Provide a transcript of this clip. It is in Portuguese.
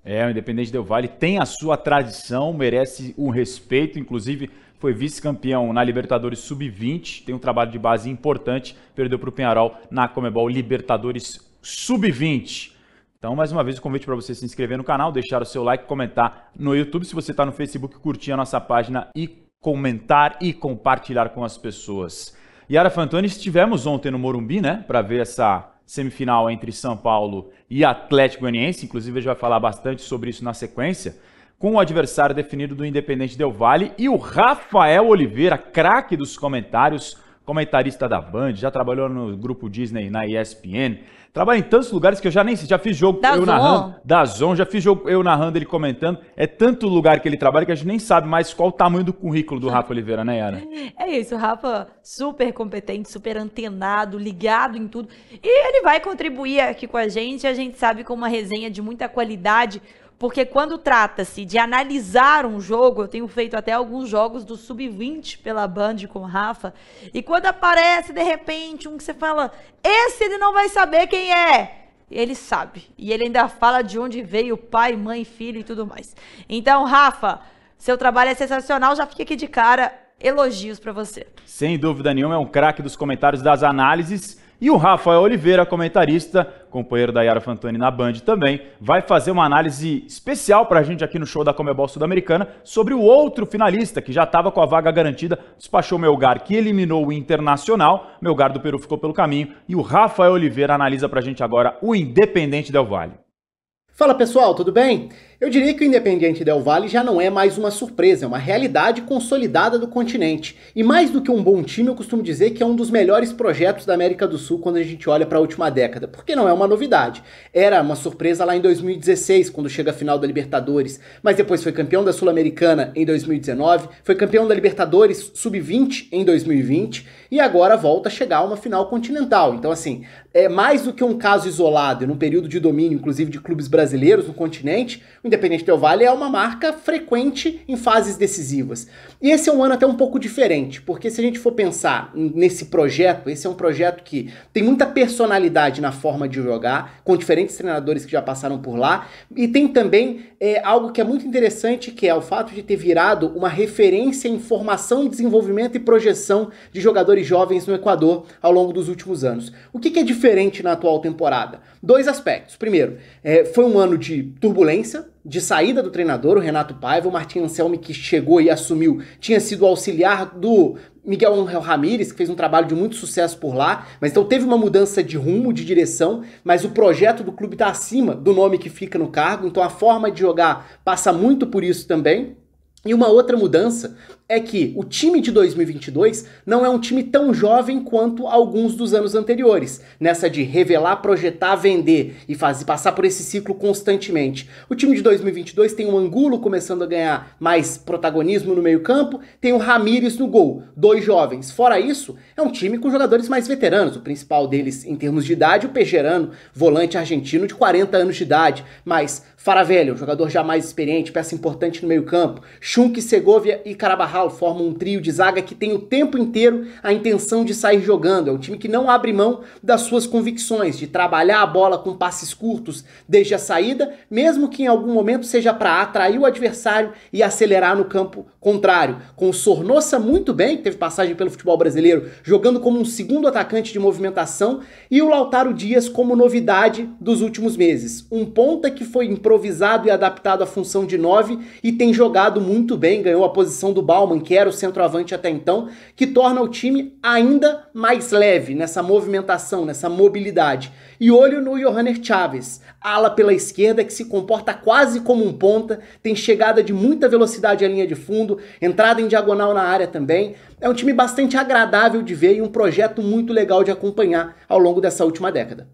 O Independente Del Valle tem a sua tradição, merece um respeito, inclusive foi vice-campeão na Libertadores Sub-20, tem um trabalho de base importante, perdeu para o Peñarol na Conmebol Libertadores Sub-20. Então, mais uma vez, o convite para você se inscrever no canal, deixar o seu like, comentar no YouTube, se você está no Facebook, curtir a nossa página e comentar e compartilhar com as pessoas. Yara Fantoni, estivemos ontem no Morumbi, né, para ver essa semifinal entre São Paulo e Atlético Goianiense, inclusive a gente vai falar bastante sobre isso na sequência, com o adversário definido do Independente Del Valle e o Rafael Oliveira, craque dos comentários, comentarista da Band, já trabalhou no Grupo Disney na ESPN, trabalha em tantos lugares que eu já nem sei, já fiz jogo eu narrando, da Zon, já fiz jogo eu narrando, ele comentando, é tanto lugar que ele trabalha que a gente nem sabe mais qual o tamanho do currículo do Rafa Oliveira, né, Yara? É isso, o Rafa super competente, super antenado, ligado em tudo, e ele vai contribuir aqui com a gente sabe, com uma resenha de muita qualidade, porque quando trata-se de analisar um jogo, eu tenho feito até alguns jogos do Sub-20 pela Band com o Rafa, e quando aparece, de repente, um que você fala, esse ele não vai saber quem é, ele sabe, e ele ainda fala de onde veio pai, mãe, filho e tudo mais. Então, Rafa, seu trabalho é sensacional, já fica aqui de cara, elogios pra você. Sem dúvida nenhuma, é um craque dos comentários, das análises. E o Rafael Oliveira, comentarista, companheiro da Yara Fantoni na Band também, vai fazer uma análise especial para a gente aqui no show da Conmebol Sul-Americana sobre o outro finalista que já estava com a vaga garantida, despachou o Melgar, que eliminou o Internacional, Melgar do Peru ficou pelo caminho, e o Rafael Oliveira analisa para a gente agora o Independente Del Valle. Fala pessoal, tudo bem? Eu diria que o Independente Del Valle já não é mais uma surpresa, é uma realidade consolidada do continente. E mais do que um bom time, eu costumo dizer que é um dos melhores projetos da América do Sul quando a gente olha para a última década, porque não é uma novidade. Era uma surpresa lá em 2016, quando chega a final da Libertadores, mas depois foi campeão da Sul-Americana em 2019, foi campeão da Libertadores Sub-20 em 2020 e agora volta a chegar a uma final continental. Então assim, é mais do que um caso isolado, num período de domínio, inclusive de clubes brasileiros no continente, o Independente Del Valle é uma marca frequente em fases decisivas. E esse é um ano até um pouco diferente, porque se a gente for pensar nesse projeto, esse é um projeto que tem muita personalidade na forma de jogar, com diferentes treinadores que já passaram por lá, e tem também algo que é muito interessante, que é o fato de ter virado uma referência em formação, desenvolvimento e projeção de jogadores jovens no Equador ao longo dos últimos anos. O que é diferente na atual temporada? Dois aspectos. Primeiro, foi um ano de turbulência, de saída do treinador, o Renato Paiva, o Martin Anselmi, que chegou e assumiu, tinha sido auxiliar do Miguel Ángel Ramírez, que fez um trabalho de muito sucesso por lá, mas então teve uma mudança de rumo, de direção, mas o projeto do clube está acima do nome que fica no cargo, então a forma de jogar passa muito por isso também. E uma outra mudança é que o time de 2022 não é um time tão jovem quanto alguns dos anos anteriores, nessa de revelar, projetar, vender e passar por esse ciclo constantemente. O time de 2022 tem o Angulo começando a ganhar mais protagonismo no meio-campo, tem o Ramírez no gol, dois jovens. Fora isso, é um time com jogadores mais veteranos, o principal deles em termos de idade, o Pejerano, volante argentino de 40 anos de idade, mas Faravelho, jogador já mais experiente, peça importante no meio-campo, Schunk, Segovia e Carabarral formam um trio de zaga que tem o tempo inteiro a intenção de sair jogando. É um time que não abre mão das suas convicções, de trabalhar a bola com passes curtos desde a saída, mesmo que em algum momento seja para atrair o adversário e acelerar no campo contrário. Com o Sornosa muito bem, que teve passagem pelo futebol brasileiro, jogando como um segundo atacante de movimentação, e o Lautaro Dias como novidade dos últimos meses. Um ponta que foi improvisado e adaptado à função de 9 e tem jogado muito bem, ganhou a posição do Baumann, que era o centroavante até então, que torna o time ainda mais leve nessa movimentação, nessa mobilidade. E olho no Johanner Chaves, ala pela esquerda que se comporta quase como um ponta, tem chegada de muita velocidade à linha de fundo, entrada em diagonal na área também. É um time bastante agradável de ver e um projeto muito legal de acompanhar ao longo dessa última década.